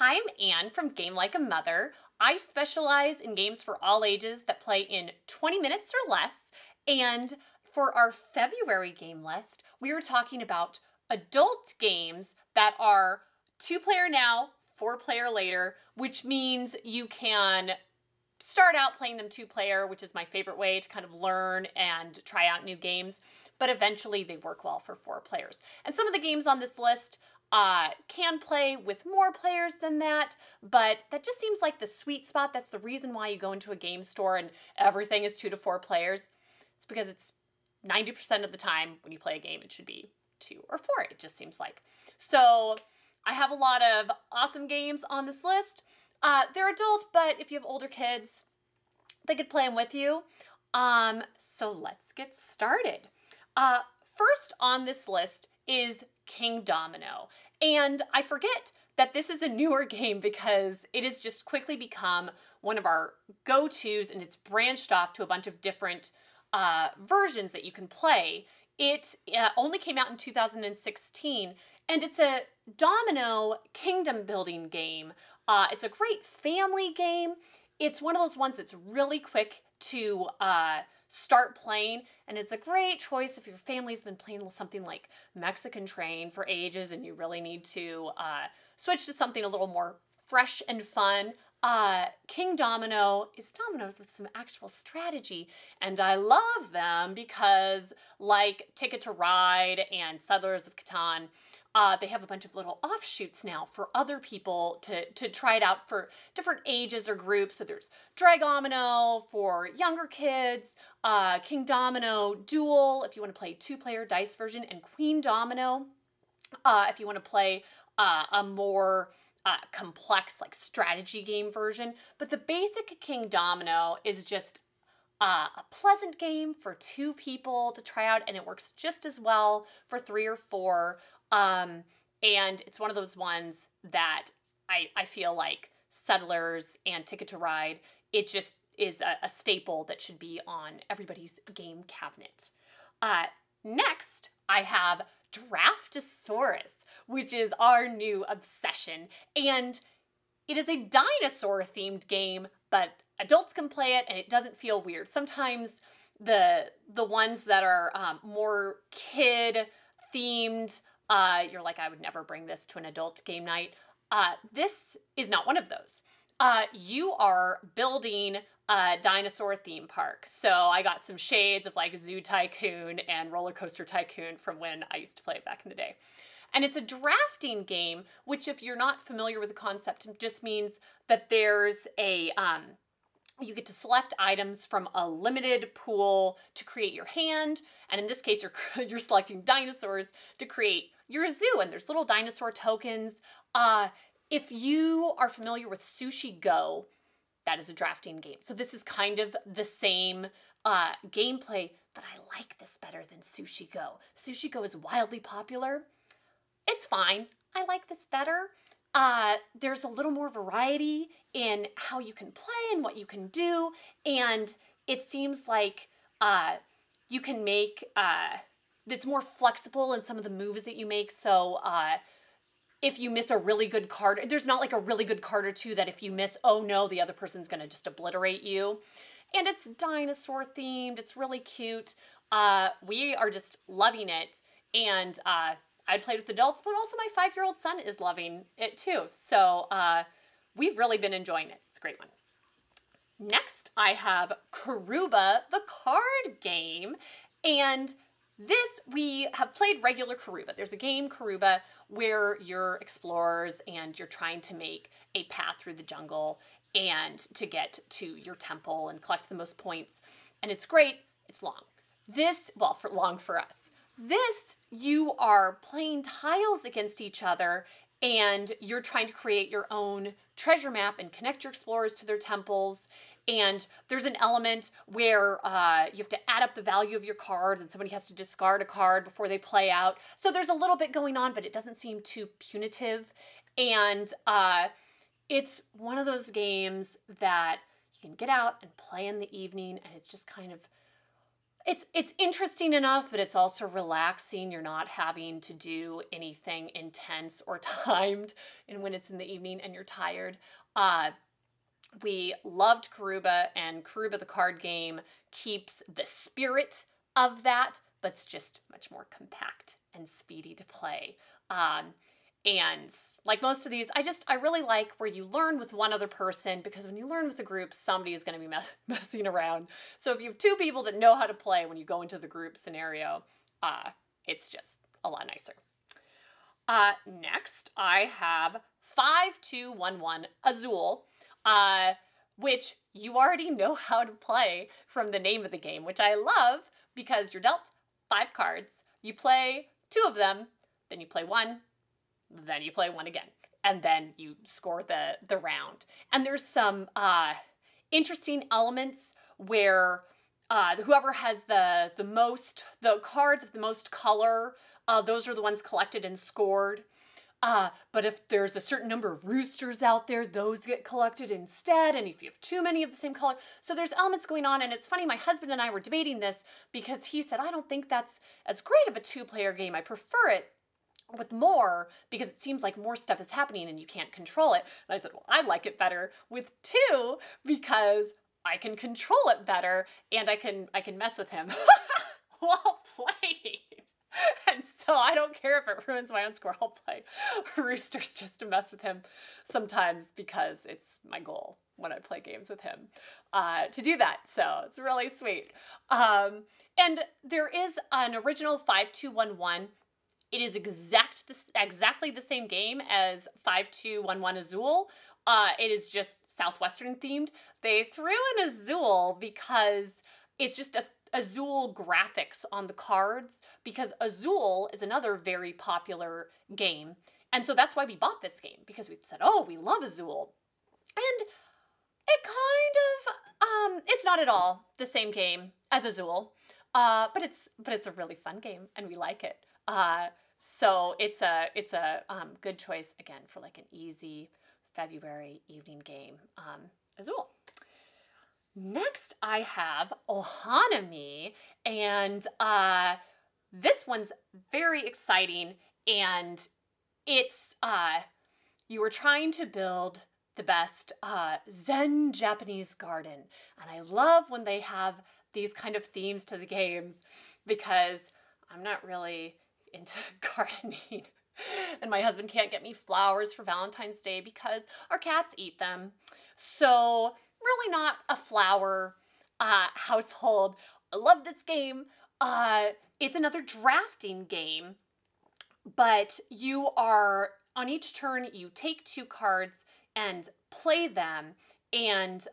Hi, I'm Anne from Game Like a Mother. I specialize in games for all ages that play in 20 minutes or less. And for our February game list, we were talking about adult games that are 2-player now, 4-player later, which means you can start out playing them 2-player, which is my favorite way to kind of learn and try out new games, but eventually they work well for 4 players. And some of the games on this list can play with more players than that, but that just seems like the sweet spot. That's the reason why you go into a game store and everything is 2 to 4 players. It's because it's 90% of the time when you play a game, it should be 2 or 4, it just seems like. So I have a lot of awesome games on this list. They're adult, but if you have older kids, they could play them with you. So let's get started. First on this list is Kingdomino. And I forget that this is a newer game because it has just quickly become one of our go-tos, and it's branched off to a bunch of different versions that you can play. It only came out in 2016, and it's a domino kingdom building game. It's a great family game. It's one of those ones that's really quick to start playing, and it's a great choice if your family's been playing something like Mexican Train for ages and you really need to switch to something a little more fresh and fun. Kingdomino is dominoes with some actual strategy, and I love them because, like Ticket to Ride and Settlers of Catan, they have a bunch of little offshoots now for other people to try it out for different ages or groups. So there's Dragonrealm for younger kids, Kingdomino Duel if you want to play 2-player dice version, and Queendomino if you want to play a more complex like strategy game version. But the basic Kingdomino is just a pleasant game for 2 people to try out, and it works just as well for 3 or 4. And it's one of those ones that I feel like Settlers and Ticket to Ride, it just is a staple that should be on everybody's game cabinet. Next, I have Draftosaurus, which is our new obsession. And it is a dinosaur-themed game, but adults can play it and it doesn't feel weird. Sometimes the ones that are more kid-themed, you're like, I would never bring this to an adult game night. This is not one of those. You are building a dinosaur theme park. So I got some shades of like Zoo Tycoon and Roller Coaster Tycoon from when I used to play it back in the day. And it's a drafting game, which if you're not familiar with the concept, it just means that there's a, you get to select items from a limited pool to create your hand. And in this case, you're selecting dinosaurs to create your zoo, and there's little dinosaur tokens. If you are familiar with Sushi Go, that is a drafting game. So this is kind of the same gameplay, but I like this better than Sushi Go. Sushi Go is wildly popular. It's fine. I like this better. There's a little more variety in how you can play and what you can do, and it seems like you can make it's more flexible in some of the moves that you make. So if you miss a really good card, there's not like a really good card or two that if you miss, oh no, the other person's gonna just obliterate you. And it's dinosaur themed. It's really cute. We are just loving it, and I'd played with adults, but also my 5-year-old son is loving it too. So we've really been enjoying it. It's a great one. Next, I have Karuba, the card game. And this, we have played regular Karuba. There's a game, Karuba, where you're explorers and you're trying to make a path through the jungle and to get to your temple and collect the most points. And it's great. It's long. This, well, long for us. This, you are playing tiles against each other and you're trying to create your own treasure map and connect your explorers to their temples. And there's an element where you have to add up the value of your cards and somebody has to discard a card before they play out. So there's a little bit going on, but it doesn't seem too punitive. And it's one of those games that you can get out and play in the evening, and it's just kind of, it's interesting enough, but it's also relaxing. You're not having to do anything intense or timed, and when it's in the evening and you're tired. We loved Karuba, and Karuba the card game keeps the spirit of that, but it's just much more compact and speedy to play. And like most of these, I really like where you learn with one other person, because when you learn with a group, somebody is going to be messing around. So if you have two people that know how to play when you go into the group scenario, it's just a lot nicer. Next, I have 5211 Azul, which you already know how to play from the name of the game, which I love because you're dealt 5 cards, you play 2 of them, then you play 1, then you play 1 again, and then you score the round. And there's some interesting elements where whoever has the cards of the most color, those are the ones collected and scored. But if there's a certain number of roosters out there, those get collected instead, and if you have too many of the same color. So there's elements going on, and it's funny, my husband and I were debating this because he said, I don't think that's as great of a 2-player game. I prefer it with more because it seems like more stuff is happening and you can't control it. And I said, well, I like it better with 2 because I can control it better and I can mess with him while playing. And so I don't care if it ruins my own score. I'll play roosters just to mess with him sometimes because it's my goal when I play games with him to do that. So it's really sweet. And there is an original 5211. It is exactly the same game as 5211 Azul. It is just Southwestern themed. They threw in Azul because it's just Azul graphics on the cards, because Azul is another very popular game. And so that's why we bought this game, because we said, oh, we love Azul. And it kind of, it's not at all the same game as Azul, but it's a really fun game and we like it. So it's a good choice again for like an easy February evening game, Azul. Next, I have Ohanami, and this one's very exciting, and it's, you are trying to build the best Zen Japanese garden, and I love when they have these kind of themes to the games, because I'm not really into gardening, and my husband can't get me flowers for Valentine's Day because our cats eat them, so really not a flower household. I love this game. It's another drafting game, but you are, on each turn, you take 2 cards and play them, and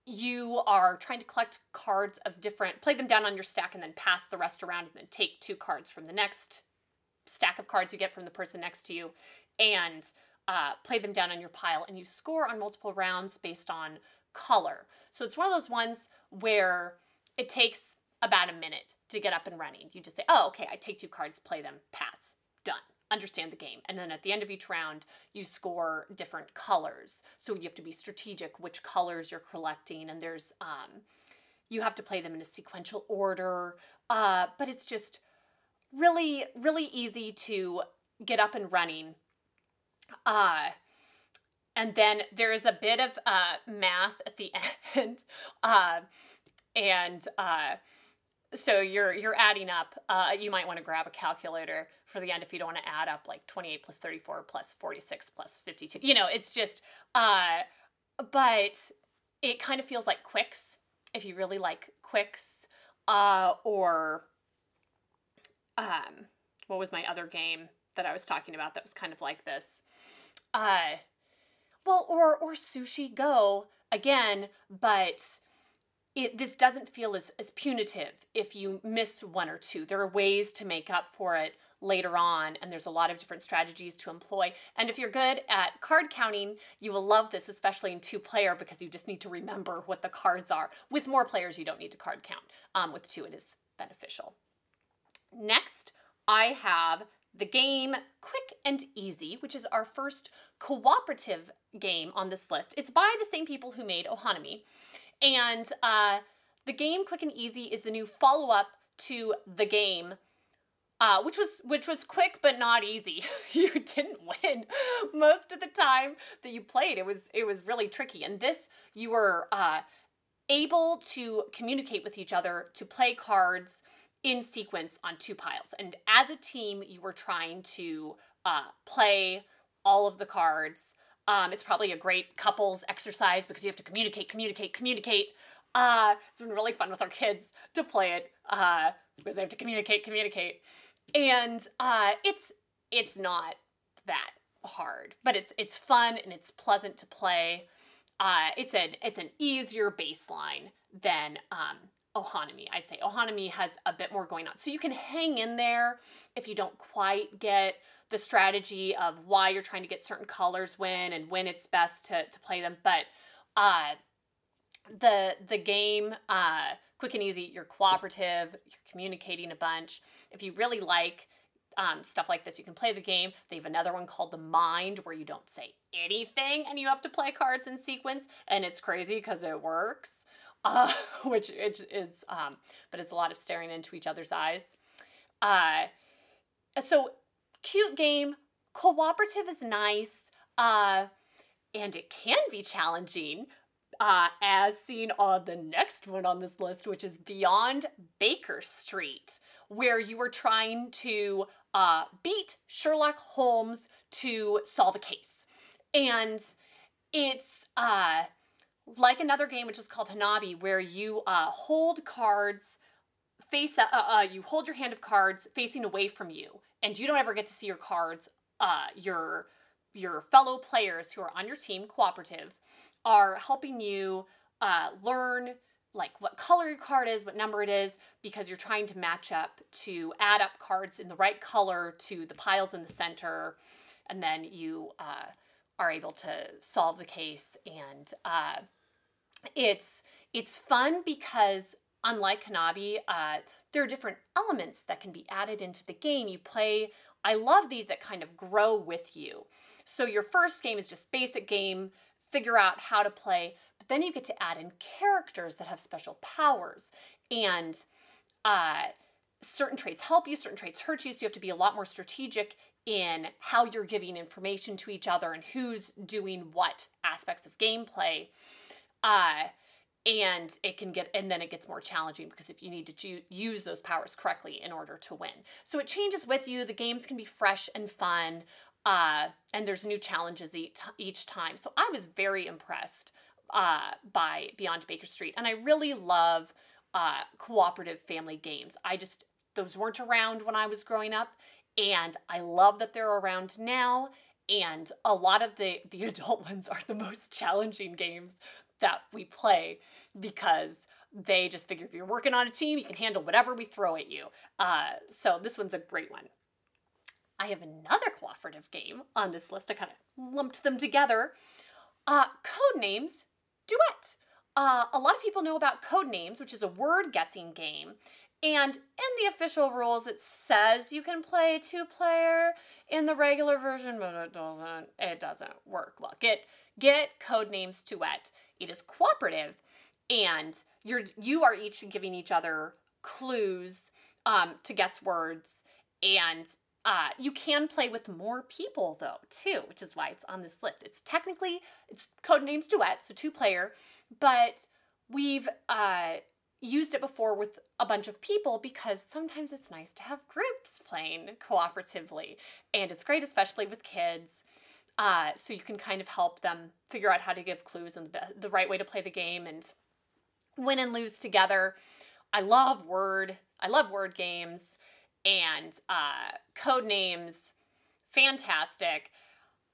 you are trying to collect cards of play them down on your stack and then pass the rest around and then take 2 cards from the next stack of cards you get from the person next to you and play them down on your pile, and you score on multiple rounds based on color. So it's one of those ones where it takes about a minute to get up and running. You just say, oh, okay, I take 2 cards, play them, pass, done, understand the game. And then at the end of each round, you score different colors. So you have to be strategic which colors you're collecting, and there's, you have to play them in a sequential order, but it's just really, really easy to get up and running. And then there is a bit of math at the end, so you're adding up. You might want to grab a calculator for the end if you don't want to add up like 28 plus 34 plus 46 plus 52. You know, it's just, but it kind of feels like Quicks, if you really like Quicks, or what was my other game that I was talking about that was kind of like this? Well, or Sushi Go, again, but this doesn't feel as punitive if you miss 1 or 2. There are ways to make up for it later on, and there's a lot of different strategies to employ. And if you're good at card counting, you will love this, especially in 2-player, because you just need to remember what the cards are. With more players, you don't need to card count. With 2, it is beneficial. Next, I have the game Quick and Easy, which is our first cooperative game on this list. It's by the same people who made Ohanami. And The game Quick and Easy is the new follow-up to the game, which was quick but not easy. You didn't win most of the time that you played. It was really tricky. And this, you were able to communicate with each other to play cards in sequence on 2 piles. And as a team, you were trying to play all of the cards. It's probably a great couples exercise because you have to communicate. It's been really fun with our kids to play it because they have to communicate. And it's not that hard, but it's fun and it's pleasant to play. It's an easier baseline than Ohanami. I'd say Ohanami has a bit more going on. So you can hang in there if you don't quite get the strategy of why you're trying to get certain colors when and when it's best to play them. But the game, Quick and Easy, you're cooperative, you're communicating a bunch. If you really like stuff like this, you can play the game. They have another one called The Mind where you don't say anything and you have to play cards in sequence, and it's crazy because it works. Which is, but it's a lot of staring into each other's eyes. So cute game, cooperative is nice, and it can be challenging, as seen on the next one on this list, which is Beyond Baker Street, where you are trying to beat Sherlock Holmes to solve a case. And it's like another game which is called Hanabi, where you hold cards face you hold your hand of cards facing away from you, and you don't ever get to see your cards. Your fellow players who are on your team, cooperative, are helping you learn like what color your card is, what number it is, because you're trying to match up to add up cards in the right color to the piles in the center, and then you are able to solve the case. And it's fun because unlike Hanabi, there are different elements that can be added into the game. You play, I love these that kind of grow with you. So your first game is just basic game, figure out how to play, but then you get to add in characters that have special powers, and certain traits help you, certain traits hurt you, so you have to be a lot more strategic in how you're giving information to each other and who's doing what aspects of gameplay. And then it gets more challenging because if you need to use those powers correctly in order to win. So it changes with you. The games can be fresh and fun, and there's new challenges each time. So I was very impressed by Beyond Baker Street, and I really love cooperative family games. Those weren't around when I was growing up, and I love that they're around now. And a lot of the adult ones are the most challenging games that we play because they just figure if you're working on a team, you can handle whatever we throw at you. So this one's a great one. I have another cooperative game on this list. I kind of lumped them together. Codenames Duet. A lot of people know about Codenames, which is a word guessing game. And in the official rules, it says you can play 2-player in the regular version, but it doesn't work well. Get Codenames Duet. It is cooperative, and you are each giving each other clues to guess words, and you can play with more people though too, which is why it's on this list. It's Codenames Duet, so 2-player, but we've used it before with a bunch of people because sometimes it's nice to have groups playing cooperatively, and it's great especially with kids. So you can kind of help them figure out how to give clues and the right way to play the game and win and lose together. I love word games, and Codenames, fantastic.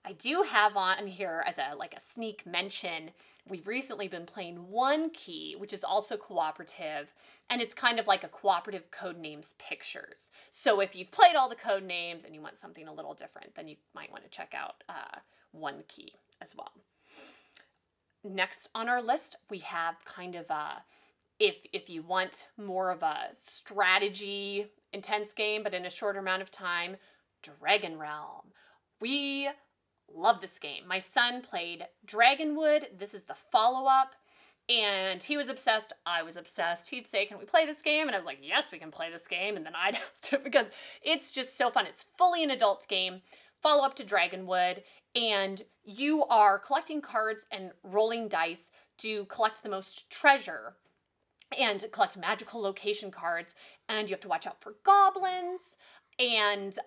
I do have on here as a sneak mention, we've recently been playing One Key, which is also cooperative, and it's kind of like a cooperative Codenames Pictures. So if you've played all the Codenames and you want something a little different, then you might want to check out One Key as well. Next on our list, we have kind of if you want more of a strategy intense game, but in a shorter amount of time, Dragonrealm. We love this game. My son played Dragonwood. This is the follow-up, And he was obsessed. I was obsessed. He'd say, can we play this game? And I was like, yes, we can play this game. And then I'd ask him because it's just so fun. It's fully an adult game. Follow up to Dragonwood. And you are collecting cards and rolling dice to collect the most treasure and collect magical location cards. And you have to watch out for goblins. And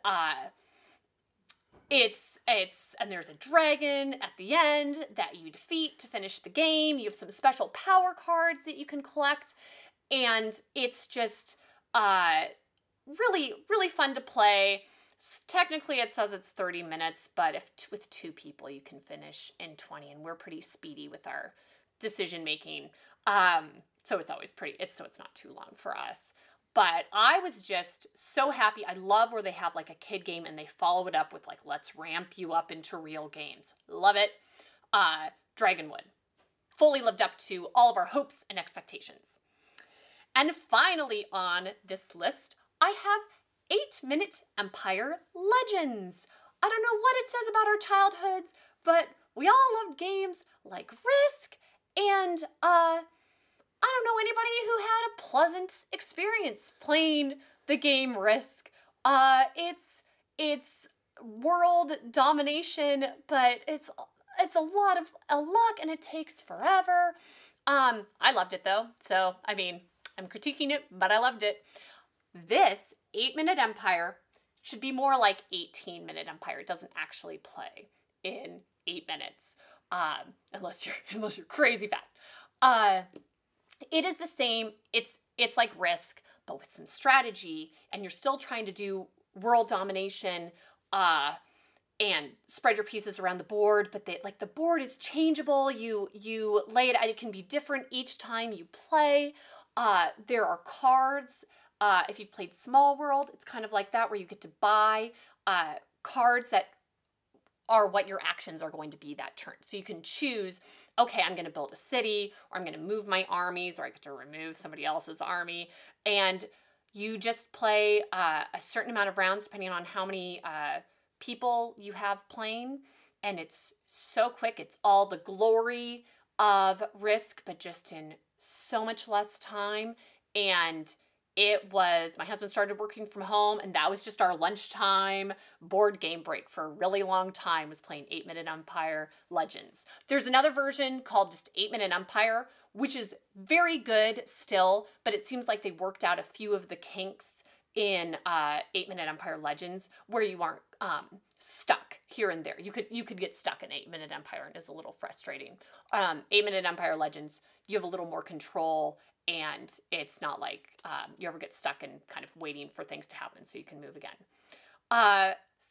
and there's a dragon at the end that you defeat to finish the game. You have some special power cards that you can collect, and it's just really, really fun to play. Technically, it says it's 30 minutes, but with 2 people, you can finish in 20, and we're pretty speedy with our decision making. So it's always so it's not too long for us. But I was just so happy. I love where they have like a kid game and they follow it up with like, let's ramp you up into real games. Love it. Dragonwood. Fully lived up to all of our hopes and expectations. And finally on this list, I have 8-Minute Empire Legends. I don't know what it says about our childhoods, but we all loved games like Risk and I don't know anybody who had a pleasant experience playing the game Risk. It's world domination, but it's a lot of luck and it takes forever. I loved it though, so I mean, I'm critiquing it, but I loved it. This 8-Minute Empire should be more like 18-Minute Empire. It doesn't actually play in 8 minutes, unless you're crazy fast. It is the same. It's like Risk, but with some strategy, and you're still trying to do world domination and spread your pieces around the board. But the board is changeable. You lay it. It can be different each time you play. There are cards. If you've played Small World, it's kind of like that, where you get to buy cards that are what your actions are going to be that turn. So you can choose, okay, I'm going to build a city, or I'm going to move my armies, or I get to remove somebody else's army. And you just play a certain amount of rounds depending on how many people you have playing. And it's so quick. It's all the glory of Risk, but just in so much less time. And my husband started working from home, and that was just our lunchtime board game break for a really long time, was playing 8-Minute Empire Legends. There's another version called just 8-Minute Empire, which is very good still, but it seems like they worked out a few of the kinks in 8-Minute Empire Legends where you aren't stuck here and there. You could get stuck in 8-Minute Empire, and it's a little frustrating. 8-Minute Empire Legends, you have a little more control, and it's not like you ever get stuck and kind of waiting for things to happen so you can move again.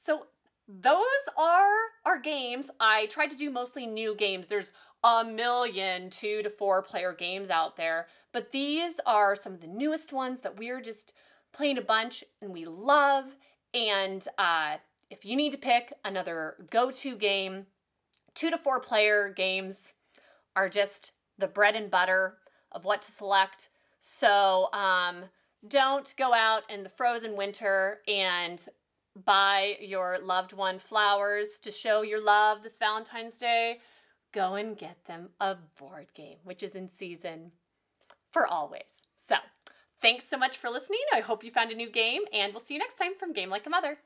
So those are our games. I tried to do mostly new games. There's a million 2 to 4 player games out there, but these are some of the newest ones that we're just playing a bunch and we love. And if you need to pick another go-to game, 2 to 4 player games are just the bread and butter of what to select. So don't go out in the frozen winter and buy your loved one flowers to show your love this Valentine's Day. Go and get them a board game, which is in season for always. So thanks so much for listening. I hope you found a new game, and we'll see you next time from Game Like a Mother.